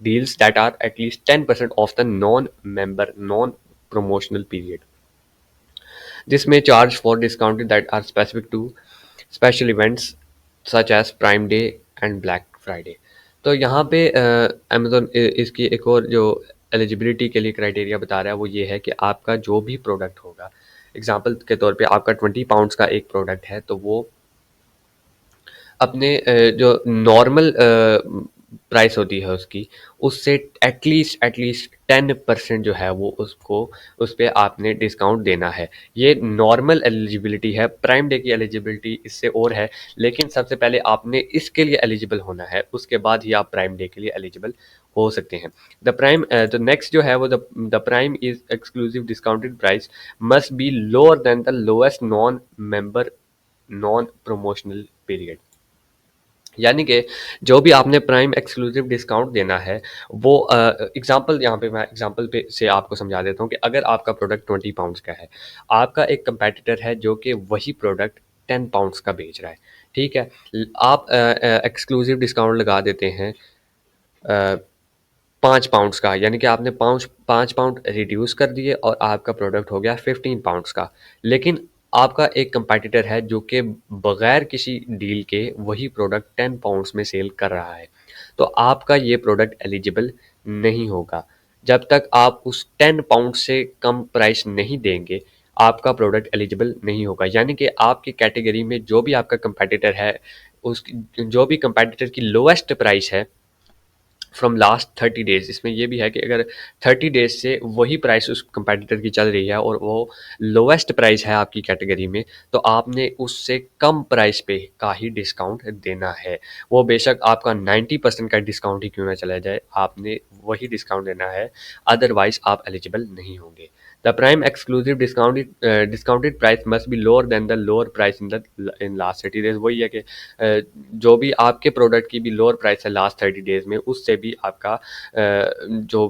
deals that are at least 10% of the non-member non-promotional period. This may charge for discounted that are specific to special events such as Prime Day and Black Friday. तो यहाँ पे Amazon इसकी एक और जो eligibility के लिए criteria बता रहा है वो ये है कि आपका जो भी प्रोडक्ट होगा, एग्जांपल के तौर पे आपका 20 पाउंड्स का एक प्रोडक्ट है तो वो अपने जो नॉर्मल प्राइस होती है उसकी, उससे एटलीस्ट 10% जो है वो उसको उस पे आपने डिस्काउंट देना है। ये नॉर्मल एलिजिबिलिटी है, प्राइम डे की एलिजिबिलिटी इससे और है, लेकिन सबसे पहले आपने इसके लिए एलिजिबल होना है, उसके बाद ही आप प्राइम डे के लिए एलिजिबल हो सकते हैं। द नेक्स्ट जो है वो the prime is exclusive discounted price must be lower than the lowest non member non promotional period. यानी कि जो भी आपने प्राइम एक्सक्लूसिव डिस्काउंट देना है वो एग्जांपल यहाँ पे मैं एग्जांपल पे से आपको समझा देता हूँ कि अगर आपका प्रोडक्ट 20 पाउंड्स का है, आपका एक कंपेटिटर है जो कि वही प्रोडक्ट 10 पाउंड्स का बेच रहा है, ठीक है। आप एक्सक्लूसिव डिस्काउंट लगा देते हैं 5 पाउंड्स का, यानी कि आपने 5 पाउंड रिड्यूस कर दिए और आपका प्रोडक्ट हो गया 15 पाउंड्स का। लेकिन आपका एक कंपेटिटर है जो कि बगैर किसी डील के वही प्रोडक्ट 10 पाउंड्स में सेल कर रहा है, तो आपका ये प्रोडक्ट एलिजिबल नहीं होगा। जब तक आप उस 10 पाउंड से कम प्राइस नहीं देंगे, आपका प्रोडक्ट एलिजिबल नहीं होगा। यानी कि आपकी कैटेगरी में जो भी आपका कंपेटिटर है, उस जो भी कंपेटिटर की लोएस्ट प्राइस है फ्रॉम लास्ट 30 डेज, इसमें ये भी है कि अगर 30 डेज से वही प्राइस उस कंपेटिटर की चल रही है और वो लोवेस्ट प्राइस है आपकी कैटेगरी में, तो आपने उससे कम प्राइस पे का ही डिस्काउंट देना है। वो बेशक आपका 90% का डिस्काउंट ही क्यों ना चला जाए, आपने वही डिस्काउंट देना है, अदरवाइज आप एलिजिबल नहीं होंगे। The prime exclusive discounted price must be lower than the lower price in last 30 days. वही है कि जो भी आपके प्रोडक्ट की भी लोअर प्राइस है लास्ट 30 डेज में, उससे भी आपका जो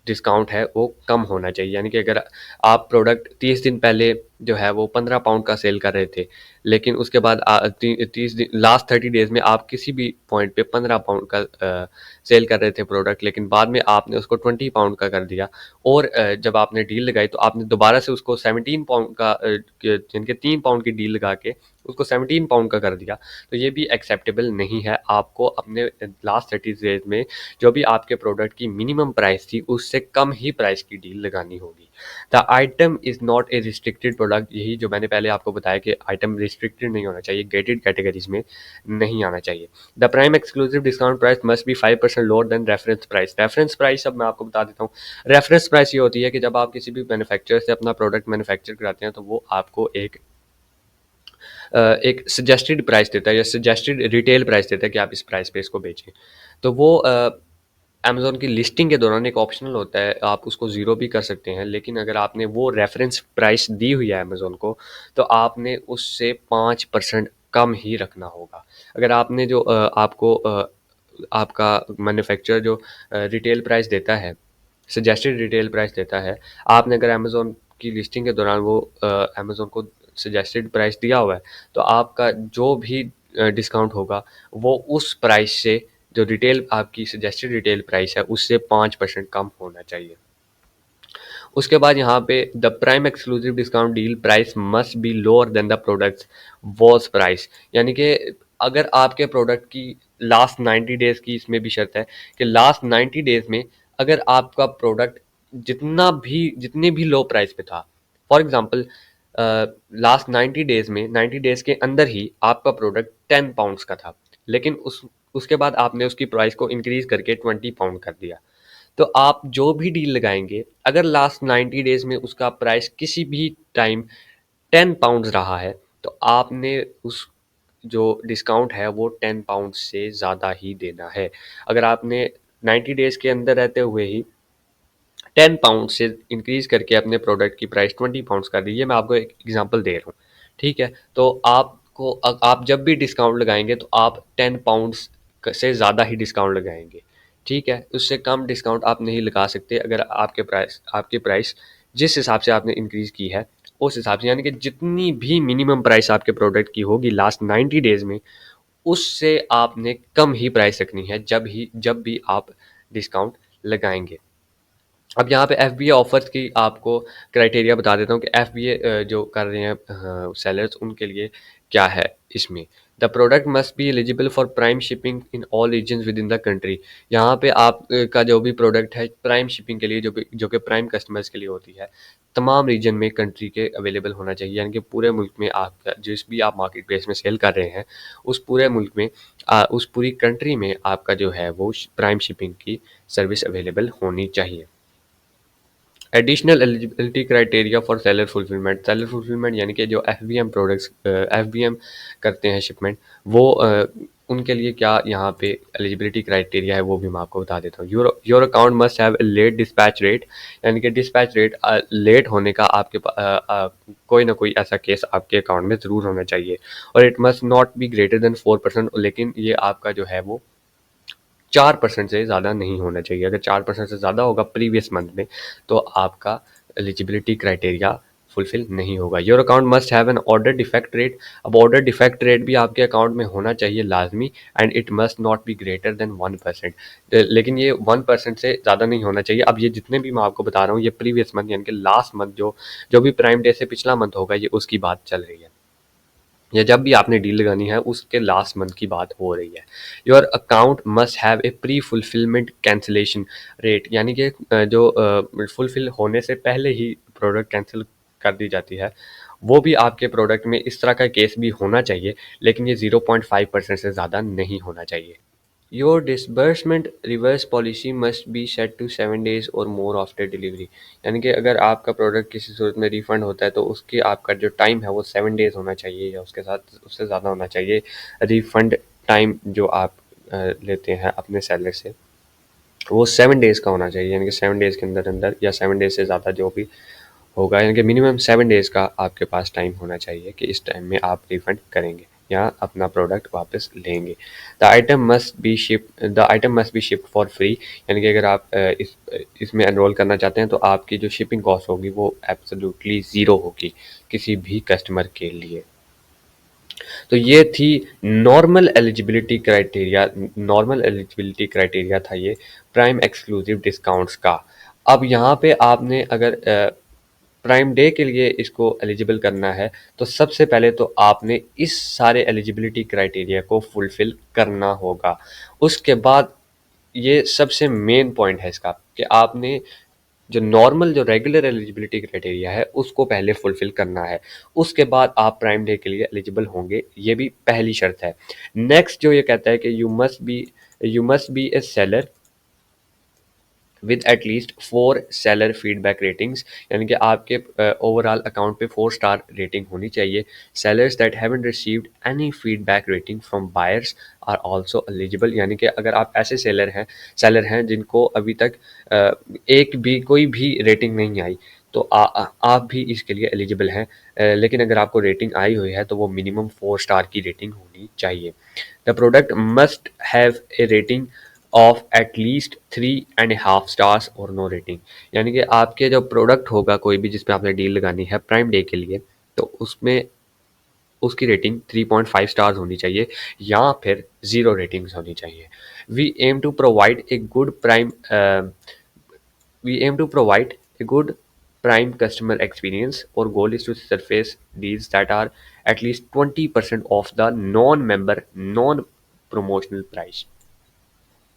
डिस्काउंट है वो कम होना चाहिए। यानी कि अगर आप प्रोडक्ट 30 दिन पहले जो है वो 15 पाउंड का सेल कर रहे थे, लेकिन उसके बाद 30 दिन लास्ट 30 डेज में आप किसी भी पॉइंट पे 15 पाउंड का सेल कर रहे थे प्रोडक्ट, लेकिन बाद में आपने उसको 20 पाउंड का कर दिया और जब आपने डील लगाई तो आपने दोबारा से उसको 17 पाउंड का जिनके 3 पाउंड की डील लगा के उसको 17 पाउंड का कर दिया, तो ये भी एक्सेप्टेबल नहीं है। आपको अपने लास्ट 30 डेज में जो भी आपके प्रोडक्ट की मिनिमम प्राइस थी उससे कम ही प्राइस की डील लगानी होगी। The item is not a restricted product, यही जो मैंने पहले आपको बताया कि आइटम रिस्ट्रिक्टेड नहीं होना चाहिए, गेटेड कैटेगरीज में नहीं आना चाहिए। The prime exclusive discount price must be 5% lower than reference price. Reference price अब मैं आपको बता देता हूँ। रेफरेंस प्राइस ये होती है कि जब आप किसी भी मैन्युफैक्चरर से अपना प्रोडक्ट मैन्युफैक्चर कराते हैं तो वो आपको एक सजेस्टेड प्राइस देता है या सजेस्टेड रिटेल प्राइस देता है कि आप इस प्राइस पे इसको बेचें। तो वो अमेज़न की लिस्टिंग के दौरान एक ऑप्शनल होता है, आप उसको ज़ीरो भी कर सकते हैं, लेकिन अगर आपने वो रेफरेंस प्राइस दी हुई है अमेज़न को, तो आपने उससे 5% कम ही रखना होगा। अगर आपने जो आपको आपका मैन्युफैक्चरर जो रिटेल प्राइस देता है, सजेस्टेड रिटेल प्राइस देता है, आपने अगर अमेज़न की लिस्टिंग के दौरान वो अमेज़न को सजेस्टेड प्राइस दिया हुआ है, तो आपका जो भी डिस्काउंट होगा, वो उस प्राइस से जो रिटेल आपकी सजेस्टेड रिटेल प्राइस है उससे 5% कम होना चाहिए। उसके बाद यहाँ पे the prime exclusive discount deal price must be lower than the products was price. यानी कि अगर आपके प्रोडक्ट की लास्ट 90 डेज की इसमें भी शर्त है कि लास्ट 90 डेज में अगर आपका प्रोडक्ट जितने भी लो प्राइस पे था, फॉर एग्जांपल लास्ट 90 डेज में 90 डेज के अंदर ही आपका प्रोडक्ट 10 पाउंड्स का था, लेकिन उसके बाद आपने उसकी प्राइस को इंक्रीज करके 20 पाउंड कर दिया, तो आप जो भी डील लगाएंगे अगर लास्ट 90 डेज में उसका प्राइस किसी भी टाइम 10 पाउंड्स रहा है, तो आपने उस जो डिस्काउंट है वो 10 पाउंड से ज़्यादा ही देना है। अगर आपने 90 डेज के अंदर रहते हुए ही 10 पाउंड से इंक्रीज करके अपने प्रोडक्ट की प्राइस 20 पाउंड्स कर दी, ये मैं आपको एक एग्जांपल दे रहा हूँ, ठीक है। तो आप जब भी डिस्काउंट लगाएंगे तो आप 10 पाउंड्स से ज़्यादा ही डिस्काउंट लगाएंगे, ठीक है। उससे कम डिस्काउंट आप नहीं लगा सकते अगर आपकी प्राइस जिस हिसाब से आपने इंक्रीज की है उस हिसाब से, यानी कि जितनी भी मिनिमम प्राइस आपके प्रोडक्ट की होगी लास्ट 90 डेज में, उससे आपने कम ही प्राइस रखनी है जब भी आप डिस्काउंट लगाएंगे। अब यहाँ पे एफबीए ऑफर्स की आपको क्राइटेरिया बता देता हूँ कि एफबीए जो कर रहे हैं सेलर्स, उनके लिए क्या है इसमें। The product must be eligible for prime shipping in all regions within the country. यहाँ पे आप का जो भी प्रोडक्ट है प्राइम शिपिंग के लिए जो कि प्राइम कस्टमर्स के लिए होती है, तमाम रीजन में कंट्री के अवेलेबल होना चाहिए। यानी कि पूरे मुल्क में आप जिस भी आप मार्केट प्लेस में सेल कर रहे हैं उस पूरे मुल्क में उस पूरी कंट्री में आपका जो है वो प्राइम शिपिंग की सर्विस अवेलेबल होनी चाहिए। Additional eligibility criteria for seller fulfilment यानी कि जो एफबीएम प्रोडक्ट्स एफबीएम करते हैं शिपमेंट, वो उनके लिए क्या यहाँ पे एलिजिबिलिटी क्राइटेरिया है वो भी मैं आपको बता देता हूँ। Your account must have let dispatch rate, यानी कि डिस्पैच रेट लेट होने का कोई ना कोई ऐसा केस आपके अकाउंट में ज़रूर होना चाहिए। और it must not be greater than 4%, लेकिन ये आपका जो है वो 4% से ज़्यादा नहीं होना चाहिए। अगर 4% से ज़्यादा होगा प्रीवियस मंथ में, तो आपका एलिजिबिलिटी क्राइटेरिया फुलफिल नहीं होगा। Your account must have an order defect rate. अब ऑर्डर डिफेक्ट रेट भी आपके अकाउंट में होना चाहिए लाजमी, and it must not be greater than 1%। लेकिन ये 1% से ज़्यादा नहीं होना चाहिए। अब ये जितने भी मैं आपको बता रहा हूँ ये प्रीवियस मंथ यानी कि लास्ट मंथ जो भी प्राइम डे से पिछला मंथ होगा, ये उसकी बात चल रही है। या जब भी आपने डील लगानी है उसके लास्ट मंथ की बात हो रही है। Your account must have A pre fulfilment cancellation rate, यानी कि जो फुलफिल होने से पहले ही प्रोडक्ट कैंसिल कर दी जाती है, वो भी आपके प्रोडक्ट में इस तरह का केस भी होना चाहिए, लेकिन ये 0.5% से ज़्यादा नहीं होना चाहिए। Your disbursement reverse policy must be set to 7 days और मोर आफ्टर डिलीवरी, यानी कि अगर आपका प्रोडक्ट किसी सूरत में रिफ़ंड होता है तो उसकी आपका जो टाइम है वो 7 days होना चाहिए या उसके साथ उससे ज़्यादा होना चाहिए। रिफ़ंड टाइम जो आप लेते हैं अपने सेलर से वो 7 days का होना चाहिए, यानी कि 7 days के अंदर अंदर या 7 days से ज़्यादा जो भी होगा, यानी कि मिनिमम 7 days का आपके पास टाइम होना चाहिए कि इस टाइम में आप रिफंड करेंगे या अपना प्रोडक्ट वापस लेंगे। The item must be shipped for free, यानी कि अगर आप इसमें एनरोल करना चाहते हैं तो आपकी जो शिपिंग कॉस्ट होगी वो एब्सोल्युटली ज़ीरो होगी किसी भी कस्टमर के लिए। तो ये थी नॉर्मल एलिजिबिलिटी क्राइटेरिया था ये प्राइम एक्सक्लूसिव डिस्काउंट्स का। अब यहाँ पे आपने अगर प्राइम डे के लिए इसको एलिजिबल करना है तो सबसे पहले तो आपने इस सारे एलिजिबिलिटी क्राइटेरिया को फुलफिल करना होगा। उसके बाद ये सबसे मेन पॉइंट है इसका कि आपने जो रेगुलर एलिजिबिलिटी क्राइटेरिया है उसको पहले फुलफिल करना है, उसके बाद आप प्राइम डे के लिए एलिजिबल होंगे, ये भी पहली शर्त है। नेक्स्ट जो ये कहता है कि you must B A seller with at least 4 seller feedback ratings, यानी कि आपके ओवरऑल अकाउंट पे 4 स्टार रेटिंग होनी चाहिए। Sellers that haven't received any feedback rating from buyers are also eligible, यानी कि अगर आप ऐसे सेलर हैं जिनको अभी तक एक भी कोई भी रेटिंग नहीं आई तो आप भी इसके लिए एलिजिबल हैं। लेकिन अगर आपको रेटिंग आई हुई है तो वो मिनिमम 4 स्टार की रेटिंग होनी चाहिए। The product must have A rating of at least 3.5 stars और नो रेटिंग, यानी कि आपके जो प्रोडक्ट होगा कोई भी जिस पे आपने डील लगानी है प्राइम डे के लिए तो उसमें उसकी रेटिंग 3.5 स्टार्स होनी चाहिए या फिर ज़ीरो रेटिंग्स होनी चाहिए। We aim to provide a good prime We aim to provide a good prime customer experience. Our goal is to surface deals that are at least 20% off the non-member non-promotional price,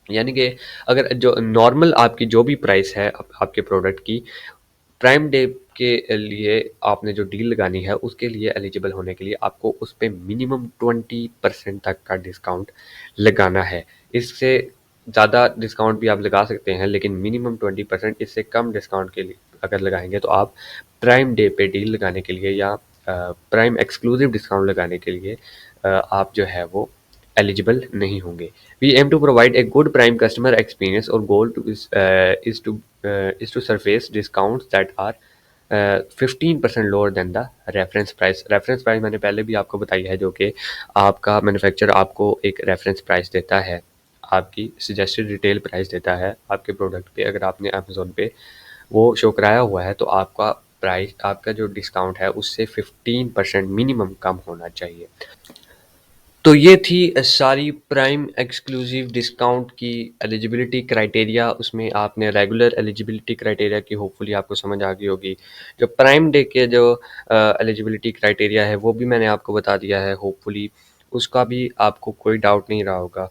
यानी कि अगर जो normal आपकी जो भी price है आपके product की, प्राइम डे के लिए आपने जो डील लगानी है उसके लिए एलिजिबल होने के लिए आपको उस पे मिनिमम 20% तक का डिस्काउंट लगाना है। इससे ज़्यादा डिस्काउंट भी आप लगा सकते हैं लेकिन मिनिमम 20%, इससे कम डिस्काउंट के लिए अगर लगाएंगे तो आप प्राइम डे पे डील लगाने के लिए या प्राइम एक्सक्लूसिव डिस्काउंट लगाने के लिए आप जो है वो एलिजिबल नहीं होंगे। We aim to provide a good prime customer experience और goal is to surface discounts that are 15% lower than the reference price. Reference price मैंने पहले भी आपको बताई है, जो कि आपका मैन्युफैक्चरर आपको एक रेफरेंस प्राइस देता है, आपकी सजेस्टेड रिटेल प्राइस देता है आपके प्रोडक्ट पे। अगर आपने अमेज़ोन पे वो शो कराया हुआ है तो आपका प्राइस, आपका जो डिस्काउंट है उससे 15% मिनिमम कम होना चाहिए। तो ये थी सारी प्राइम एक्सक्लूसिव डिस्काउंट की एलिजिबिलिटी क्राइटेरिया। उसमें आपने रेगुलर एलिजिबिलिटी क्राइटेरिया की होपफुली आपको समझ आ गई होगी। जो प्राइम डे के जो एलिजिबिलिटी क्राइटेरिया है वो भी मैंने आपको बता दिया है, होपफुली उसका भी आपको कोई डाउट नहीं रहा होगा।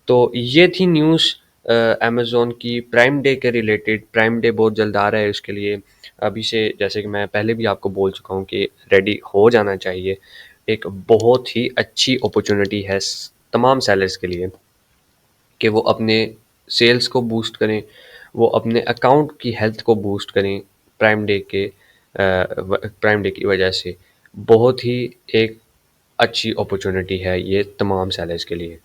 तो ये थी न्यूज़ अमेज़ोन की प्राइम डे के रिलेटेड। प्राइम डे बहुत जल्द आ रहा है, उसके लिए अभी से, जैसे कि मैं पहले भी आपको बोल चुका हूँ कि रेडी हो जाना चाहिए। एक बहुत ही अच्छी अपॉर्चुनिटी है तमाम सेलर्स के लिए कि वो अपने सेल्स को बूस्ट करें, वो अपने अकाउंट की हेल्थ को बूस्ट करें। प्राइम डे की वजह से बहुत ही एक अच्छी अपॉर्चुनिटी है ये तमाम सेलर्स के लिए।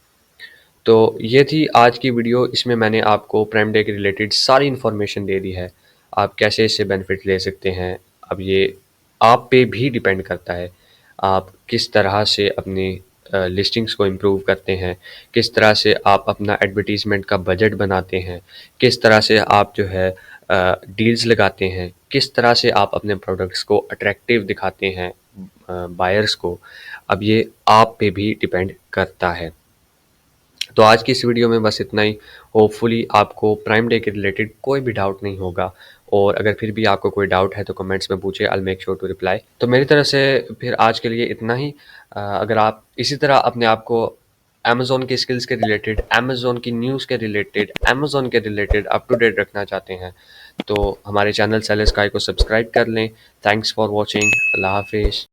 तो ये थी आज की वीडियो, इसमें मैंने आपको प्राइम डे के रिलेटेड सारी इन्फॉर्मेशन दे दी है। आप कैसे इससे बेनिफिट ले सकते हैं, अब ये आप पे भी डिपेंड करता है। आप किस तरह से अपनी लिस्टिंग्स को इम्प्रूव करते हैं, किस तरह से आप अपना एडवर्टीज़मेंट का बजट बनाते हैं, किस तरह से आप जो है डील्स लगाते हैं, किस तरह से आप अपने प्रोडक्ट्स को अट्रैक्टिव दिखाते हैं बायर्स को। अब ये आप पे भी डिपेंड करता है। तो आज की इस वीडियो में बस इतना ही। होपफुली आपको प्राइम डे के रिलेटेड कोई भी डाउट नहीं होगा और अगर फिर भी आपको कोई डाउट है तो कमेंट्स में पूछिए, I will make sure to reply. तो मेरी तरफ से फिर आज के लिए इतना ही। अगर आप इसी तरह अपने आप को अमेज़न की स्किल्स के रिलेटेड, अमेज़न की न्यूज़ के रिलेटेड, अमेज़न के रिलेटेड अप टू डेट रखना चाहते हैं तो हमारे चैनल सेलर स्काई को सब्सक्राइब कर लें। Thanks for watching. अल्लाह हाफिज़।